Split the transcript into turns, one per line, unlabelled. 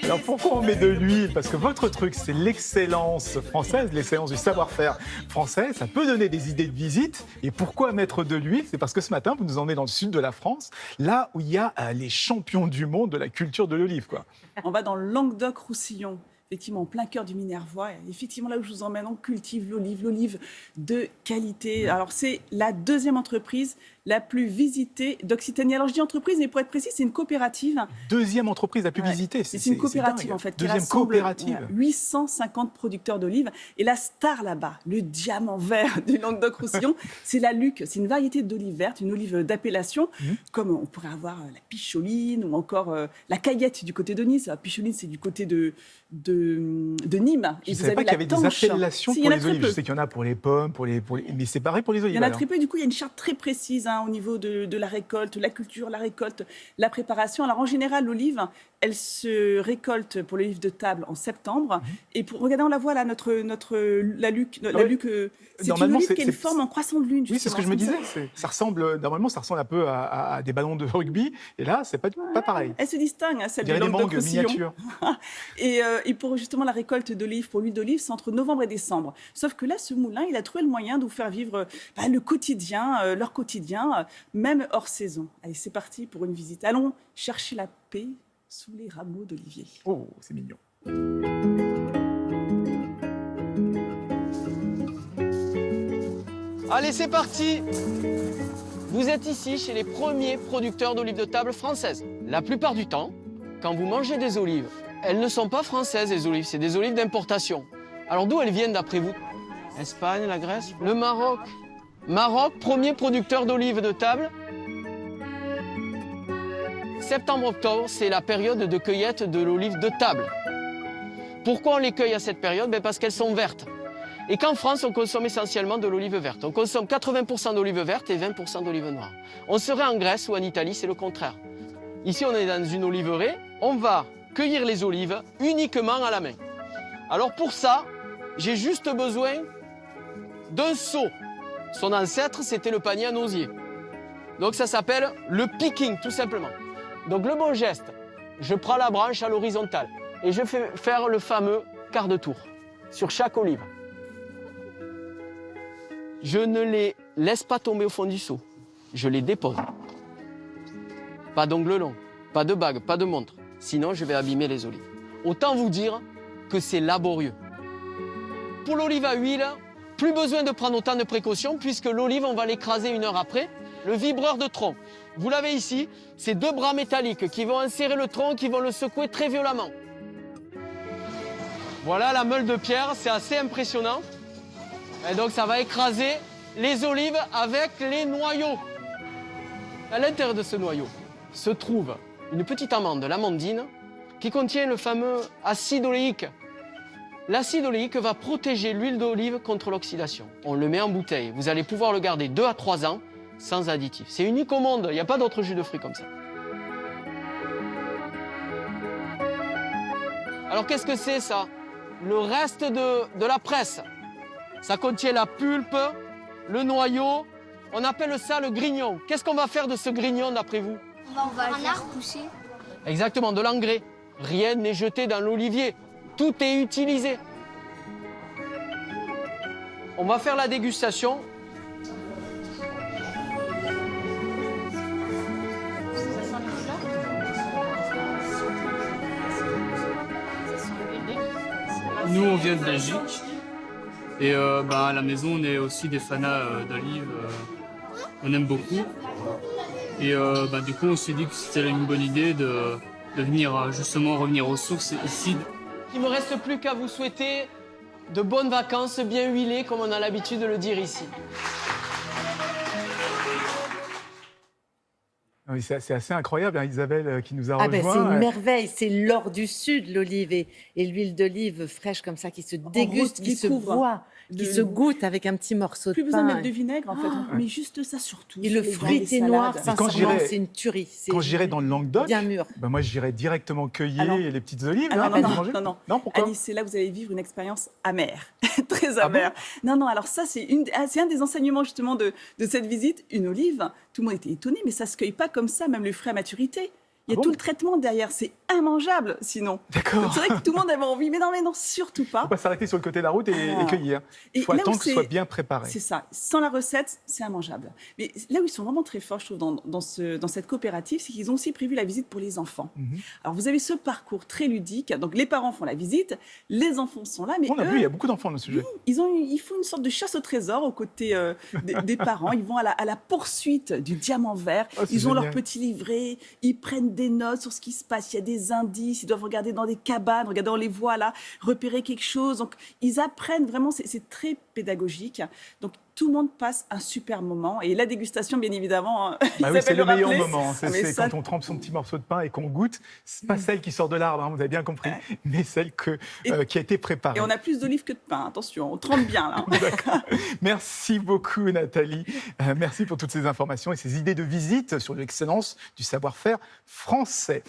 Alors pourquoi on met de l'huile? Parce que votre truc, c'est l'excellence française, l'excellence du savoir-faire français. Ça peut donner des idées de visite. Et pourquoi mettre de l'huile? C'est parce que ce matin, vous nous emmenez dans le sud de la France, là où il y a les champions du monde de la culture de l'olive, quoi.
On va dans le Languedoc-Roussillon, effectivement en plein cœur du Minervois. Effectivement, là où je vous emmène, on cultive l'olive de qualité. Alors c'est la deuxième entreprise la plus visitée d'Occitanie. Alors je dis entreprise, mais pour être précis, c'est une coopérative.
Deuxième entreprise la plus visitée.
C'est une coopérative en fait. Qui
Deuxième
rassemble,
coopérative.
850 producteurs d'olives. Et la star là-bas, le diamant vert du Languedoc-Roussillon, c'est la Luc. C'est une variété d'olive verte, une olive d'appellation, comme on pourrait avoir la picholine ou encore la caillette du côté de Nice. La picholine, c'est du côté de Nîmes.
Je ne savais pas qu'il y avait des appellations pour les olives. Je sais qu'il y en a pour les pommes, mais c'est pareil pour les olives.
Il y en a très peu. Du coup, il y a une charte très précise au niveau de la récolte, la culture, la récolte, la préparation. Alors en général, l'olive, elle se récolte pour l'olive de table en septembre. Et regardez, on la voit là, la Luc. C'est une olive qui a une forme en croissant de lune.
Oui, c'est ce que je me disais. Normalement, ça ressemble un peu à des ballons de rugby. Et là, c'est pas pareil.
Elle se distingue, celle
du
Languedoc-Roussillon.
Miniature.
Et pour justement la récolte d'olives, pour l'huile d'olive, c'est entre novembre et décembre. Sauf que là, ce moulin, il a trouvé le moyen de vous faire vivre le quotidien, leur quotidien, même hors saison. Allez, c'est parti pour une visite. Allons chercher la paix sous les rameaux d'olivier.
Oh, c'est mignon.
Allez, c'est parti! Vous êtes ici chez les premiers producteurs d'olives de table françaises. La plupart du temps, quand vous mangez des olives, elles ne sont pas françaises, les olives, c'est des olives d'importation. Alors d'où elles viennent d'après vous? Espagne, la Grèce? Le Maroc? Maroc, premier producteur d'olives de table. Septembre-octobre, c'est la période de cueillette de l'olive de table. Pourquoi on les cueille à cette période? Parce qu'elles sont vertes. Et qu'en France, on consomme essentiellement de l'olive verte. On consomme 80% d'olive verte et 20% d'olive noire. On serait en Grèce ou en Italie, c'est le contraire. Ici, on est dans une oliveraie. On va cueillir les olives uniquement à la main. Alors pour ça, j'ai juste besoin d'un seau. Son ancêtre, c'était le panier à nosier. Donc ça s'appelle le picking, tout simplement. Donc le bon geste, je prends la branche à l'horizontale et je fais faire le fameux quart de tour sur chaque olive. Je ne les laisse pas tomber au fond du seau. Je les dépose. Pas d'ongles longs, pas de bague, pas de montre. Sinon, je vais abîmer les olives. Autant vous dire que c'est laborieux. Pour l'olive à huile, plus besoin de prendre autant de précautions puisque l'olive, on va l'écraser 1 heure après. Le vibreur de tronc, vous l'avez ici, c'est 2 bras métalliques qui vont insérer le tronc, qui vont le secouer très violemment. Voilà la meule de pierre, c'est assez impressionnant. Et donc ça va écraser les olives avec les noyaux. À l'intérieur de ce noyau se trouve une petite amande, l'amandine, qui contient le fameux acide oléique. L'acide oléique va protéger l'huile d'olive contre l'oxydation. On le met en bouteille. Vous allez pouvoir le garder 2 à 3 ans sans additifs. C'est unique au monde, il n'y a pas d'autre jus de fruits comme ça. Alors qu'est-ce que c'est ça? Le reste de la presse. Ça contient la pulpe, le noyau. On appelle ça le grignon. Qu'est-ce qu'on va faire de ce grignon d'après vous?
On va le faire pousser.
Exactement, de l'engrais. Rien n'est jeté dans l'olivier. Tout est utilisé. On va faire la dégustation.
Nous, on vient de Belgique. Et à la maison, on est aussi des fanas d'olives. On aime beaucoup. Et du coup, on s'est dit que c'était une bonne idée de venir justement revenir aux sources ici.
Il ne me reste plus qu'à vous souhaiter de bonnes vacances bien huilées, comme on a l'habitude de le dire ici.
Oui, c'est assez incroyable, Isabelle, qui nous a rejoint.
C'est une merveille, c'est l'or du Sud, l'olive et l'huile d'olive fraîche comme ça qui se déguste, qui se boit, qui se goûte avec un petit morceau de pain.
Plus besoin de mettre de vinaigre, en fait. Mais juste ça surtout.
Et le fruité noir, sincèrement, c'est une tuerie.
Quand j'irai dans le Languedoc,
bien mûr.
Moi, j'irai directement cueillir les petites olives.
Non.
Pourquoi?
Alice, c'est là que vous allez vivre une expérience amère, très amère. Non, alors ça, c'est un des enseignements justement de cette visite. Une olive, tout le monde était étonné, mais ça se cueille pas comme ça, même le fruit à maturité. Il y a tout le traitement derrière, c'est immangeable sinon.
D'accord.
Donc, c'est vrai que tout le monde avait envie, mais non, surtout pas.
Il ne faut pas s'arrêter sur le côté de la route et cueillir. Il faut
Et là où
attendre que ce
c'est-
soit bien préparé.
C'est ça. Sans la recette, c'est immangeable. Mais là où ils sont vraiment très forts, je trouve, dans cette coopérative, c'est qu'ils ont aussi prévu la visite pour les enfants. Alors, vous avez ce parcours très ludique. Donc, les parents font la visite, les enfants sont là, mais
On a
eux,
vu, il y a beaucoup d'enfants dans ce sujet.
ils font une sorte de chasse au trésor aux côtés des parents. Ils vont à la poursuite du diamant vert.
Oh, c'est
Ils ont leur
génial.
petit livret. Ils prennent des notes sur ce qui se passe. Il y a des indices. Ils doivent regarder dans des cabanes. Regardez, on les voit là, repérer quelque chose. Donc, ils apprennent vraiment. C'est très pédagogique. Donc, tout le monde passe un super moment. Et la dégustation, bien évidemment, hein,
Bah oui,
Isabelle
c'est le meilleur
rappelait.
moment.
Ah, mais
C'est
ça-
quand on trempe son petit morceau de pain et qu'on goûte. C'est pas celle qui sort de l'arbre, hein, vous avez bien compris, mais celle qui a été préparée.
Et on a plus d'olives que de pain. Attention, on trempe bien là.
D'accord. Merci beaucoup, Nathalie. Merci pour toutes ces informations et ces idées de visite sur l'excellence du savoir-faire français.